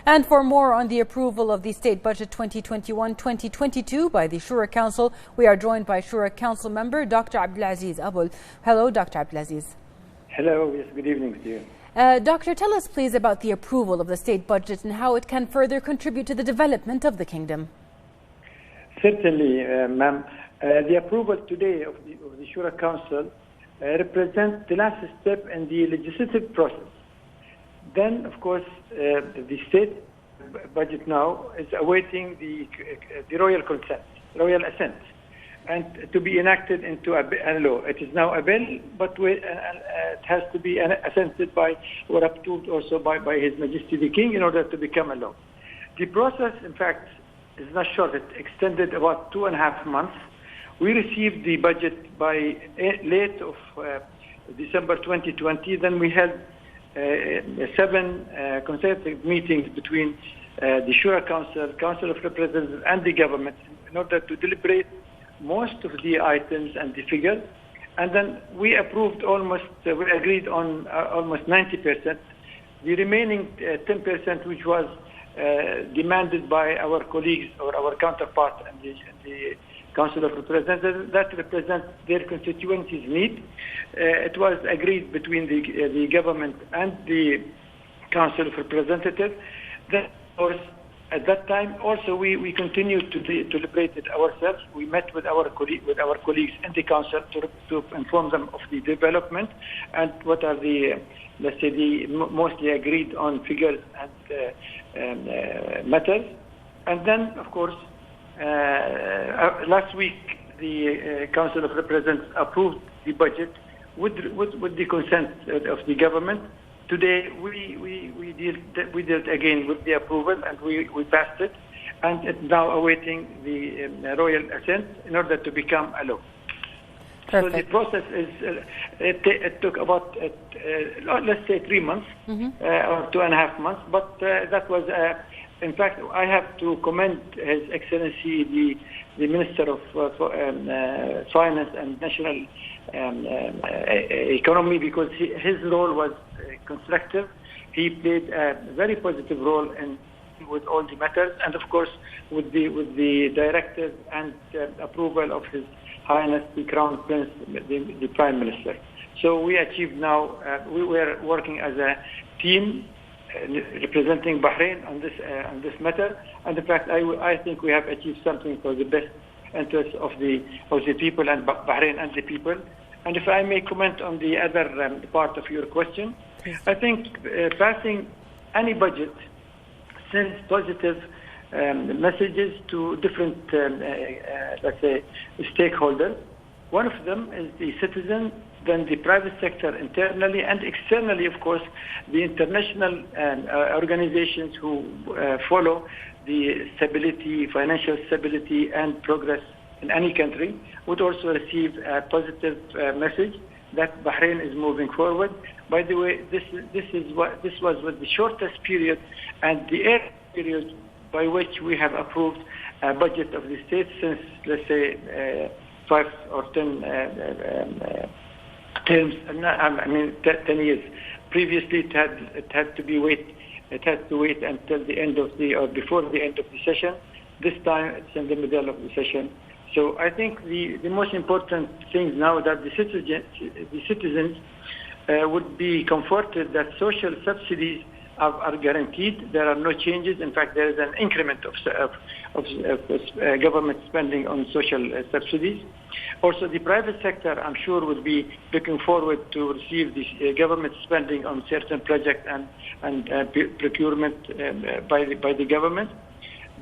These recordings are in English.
And for more on the approval of the State Budget 2021-2022 by the Shura Council, we are joined by Shura Council member Dr. Abdالعزيز. Hello, Dr. Abdالعزيز. Hello, yes, good evening to you. Doctor, tell us please about the approval of the state budget and how it can further contribute to the development of the kingdom. Certainly, ma'am. The approval today of the Shura Council represents the last step in the legislative process. Then, of course, the state budget now is awaiting the royal consent, royal assent, and to be enacted into a law. It is now a bill, but it has to be assented by or approved also by His Majesty the King in order to become a law. The process, in fact, is not short. It extended about 2.5 months. We received the budget by late of December 2020. Then we had 7 consecutive meetings between the Shura Council, Council of Representatives, and the government in order to deliberate most of the items and the figures. And then we approved we agreed on almost 90%. The remaining 10%, which was demanded by our colleagues or our counterpart in the Council of Representatives, that represents their constituencies' need. It was agreed between the government and the Council of Representatives. Then, of course, at that time, also we continued to deliberate it ourselves. We met with our colleagues in the council to inform them of the development and what are the, let's say, the mostly agreed on figures and matters. And then, of course, last week the Council of Representatives approved the budget with the consent of the government. Today we dealt again with the approval and we passed it, and it's now awaiting the royal assent in order to become a law. Perfect. So the process is it took about let's say 3 months or 2.5 months, but that was in fact I have to commend His Excellency the Minister of Finance and National Economy, because his role was constructive. He played a very positive role with all the matters, and of course with the directive and approval of His Highness the Crown Prince, the Prime Minister. So we achieved now. We were working as a team representing Bahrain on this matter, and in fact I think we have achieved something for the best interests of the people and Bahrain and the people. And if I may comment on the other part of your question, I think passing any budget sends positive messages to different, let's say, stakeholders. One of them is the citizen, then the private sector internally, and externally, of course, the international organizations who follow the stability, financial stability and progress in any country would also receive a positive message that Bahrain is moving forward. By the way, this was with the shortest period and the earliest period by which we have approved a budget of the state since, let's say, 5 or 10 terms. I mean, 10 years. Previously, it had to wait until the end of or before the end of the session. This time, it's in the middle of the session. So I think the most important thing now that the citizens would be comforted that social subsidies are guaranteed. There are no changes. In fact, there is an increment of government spending on social subsidies. Also, the private sector, I'm sure, will be looking forward to receive this government spending on certain projects and procurement by the government.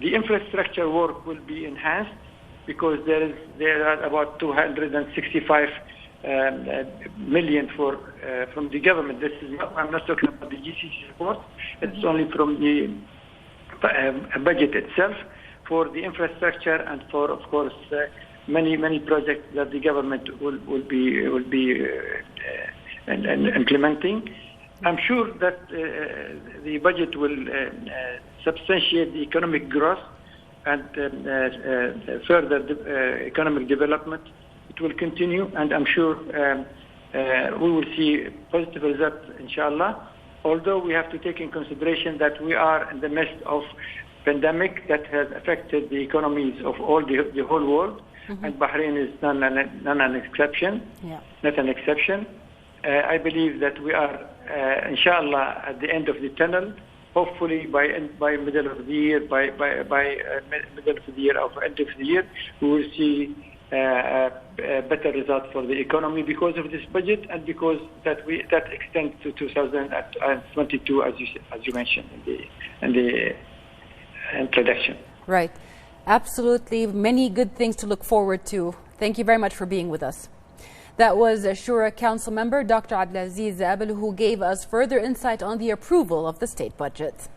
The infrastructure work will be enhanced because there are about 265 million from the government. I'm not talking about the GCC support. It's only from the budget itself for the infrastructure and for, of course, many projects that the government will be implementing. I'm sure that the budget will substantiate the economic growth and further economic development. It will continue, and I'm sure we will see positive results, inshallah. although we have to take in consideration that we are in the midst of pandemic that has affected the economies of the whole world, and Bahrain is not an exception. Yeah. Not an exception. I believe that we are, inshallah, at the end of the tunnel. Hopefully, by middle of the year, by middle of the year or end of the year, we will see better results for the economy because of this budget, and because that extends to 2022, as you mentioned in the introduction. Right. Absolutely. Many good things to look forward to. Thank you very much for being with us. That was Shura Council member Dr. Abdul'Aziz Abel, who gave us further insight on the approval of the state budget.